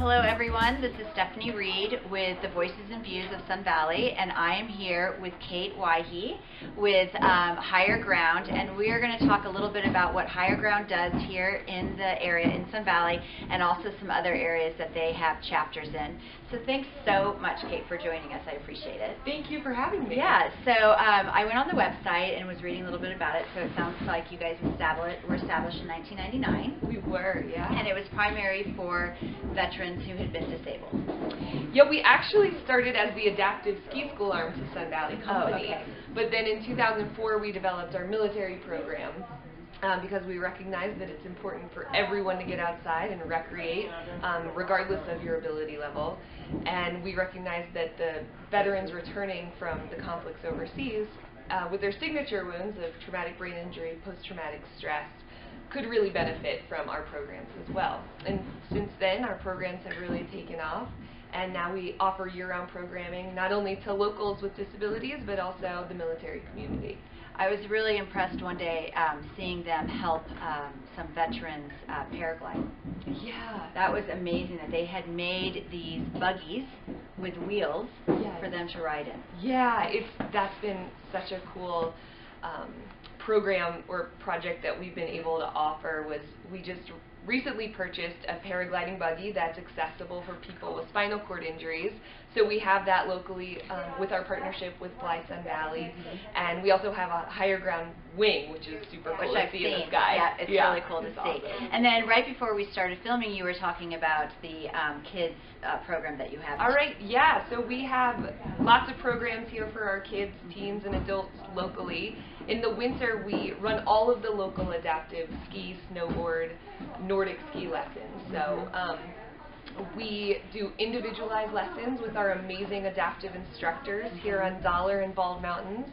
Hello everyone, this is Stephanie Reed with the Voices and Views of Sun Valley, and I am here with Kate Wyhe with Higher Ground, and we are going to talk a little bit about what Higher Ground does here in the area in Sun Valley, and also some other areas that they have chapters in. So thanks so much, Kate, for joining us. I appreciate it. Thank you for having me. Yeah, so I went on the website and was reading a little bit about it, so it sounds like you guys were established in 1999. We were, yeah. And it was primary for veterans who had been disabled. Yeah, we actually started as the adaptive ski school arm to Sun Valley Company. Oh, okay. But then in 2004 we developed our military program because we recognized that it's important for everyone to get outside and recreate regardless of your ability level. And we recognized that the veterans returning from the conflicts overseas with their signature wounds of traumatic brain injury, post-traumatic stress, could really benefit from our programs as well. And since then, our programs have really taken off, and now we offer year-round programming not only to locals with disabilities, but also the military community. I was really impressed one day seeing them help some veterans paraglide. Yeah. That was amazing that they had made these buggies with wheels for them to ride in. Yeah, that's been such a cool program or project that we've been able to offer. We just recently purchased a paragliding buggy that's accessible for people with spinal cord injuries. So we have that locally with our partnership with Fly Sun Valley, and we also have a Higher Ground wing, which is super cool to see in the sky. Yeah, it's really cool to see. Awesome. And then right before we started filming, you were talking about the kids program that you have. All right, yeah. So we have lots of programs here for our kids, teens, and adults locally. In the winter, we run all of the local adaptive ski, snowboard, Nordic ski lessons. So we do individualized lessons with our amazing adaptive instructors here on Dollar and Bald Mountains.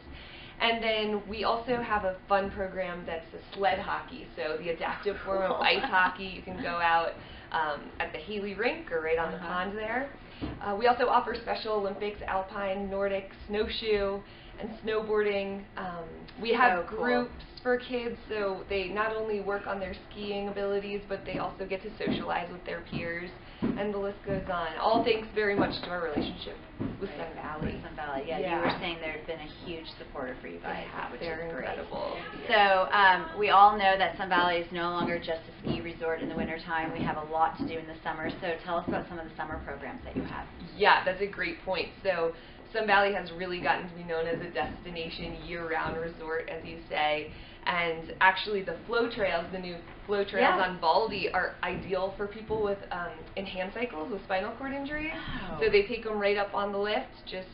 And then we also have a fun program that's a sled hockey, so the adaptive form of ice hockey. You can go out at the Haley rink or right on the pond there. We also offer Special Olympics, alpine, Nordic, snowshoe, and snowboarding. We have groups for kids, so they not only work on their skiing abilities, but they also get to socialize with their peers, and the list goes on. All thanks very much to our relationship with Sun Valley. Sun Valley, yeah. You were saying they've been a huge supporter for you guys, which They're is great. incredible. So we all know that Sun Valley is no longer just a ski resort in the wintertime. We have a lot to do in the summer, so tell us about some of the summer programs that you have. Yeah, that's a great point. So Sun Valley has really gotten to be known as a destination year-round resort, as you say. And actually the flow trails, the new flow trails on Baldy, are ideal for people with in hand cycles with spinal cord injuries. Oh. So they take them right up on the lift, just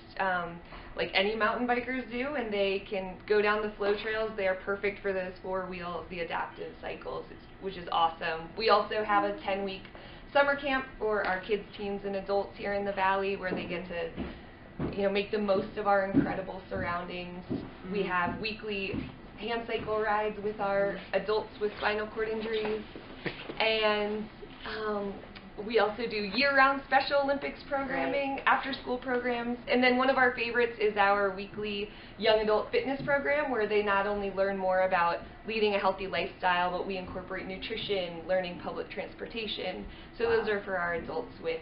like any mountain bikers do, and they can go down the flow trails. They are perfect for those four-wheel, the adaptive cycles, which is awesome. We also have a 10-week summer camp for our kids, teens, and adults here in the valley, where they get to make the most of our incredible surroundings. We have weekly hand cycle rides with our adults with spinal cord injuries, and we also do year-round Special Olympics programming, after-school programs, and then one of our favorites is our weekly young adult fitness program, where they not only learn more about leading a healthy lifestyle, but we incorporate nutrition, learning public transportation. So those are for our adults with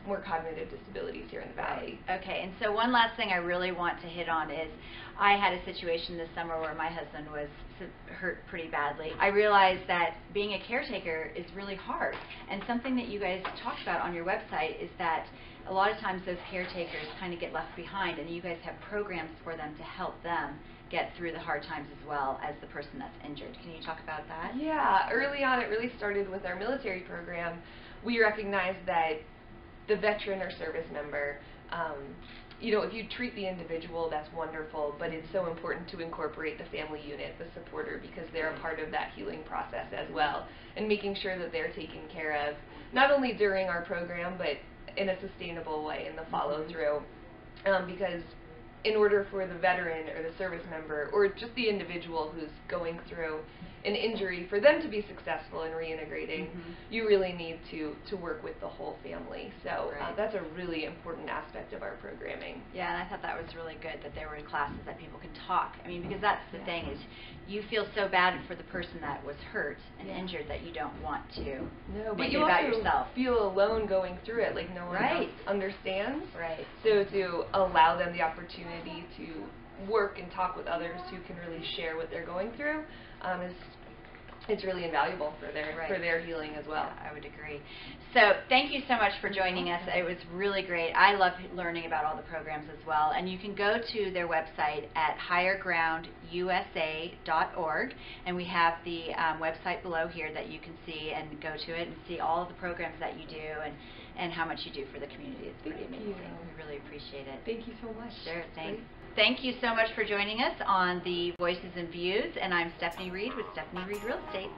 more cognitive disabilities here in the Valley. Okay, and so one last thing I really want to hit on is I had a situation this summer where my husband was hurt pretty badly. I realized that being a caretaker is really hard, and something that you guys talked about on your website is that a lot of times those caretakers kind of get left behind, and you guys have programs for them to help them get through the hard times as well as the person that's injured. Can you talk about that? Yeah, early on it really started with our military program. We recognized that the veteran or service member, if you treat the individual, that's wonderful, but it's so important to incorporate the family unit, the supporter, because they're a part of that healing process as well, and making sure that they're taken care of, not only during our program, but in a sustainable way in the follow-through, because in order for the veteran or the service member or just the individual who's going through an injury, for them to be successful in reintegrating, you really need to work with the whole family. So Right. that's a really important aspect of our programming. Yeah, and I thought that was really good that there were classes that people can talk. I mean, because that's the thing is you feel so bad for the person that was hurt and injured that you don't want to No, but make you it about also yourself. feel alone going through it, like no one Right. else understands. Right. So to allow them the opportunity to work and talk with others who can really share what they're going through is it's really invaluable for their healing as well. Yeah, I would agree. So thank you so much for joining us. It was really great. I love learning about all the programs as well. And you can go to their website at highergroundusa.org. And we have the website below here that you can see and go to it and see all of the programs that you do and how much you do for the community. It's pretty Thank amazing. you. We really appreciate it. Thank you so much. Sure, That's thanks. great. Thank you so much for joining us on the Voices and Views. And I'm Stephanie Reed with Stephanie Reed Real Estate.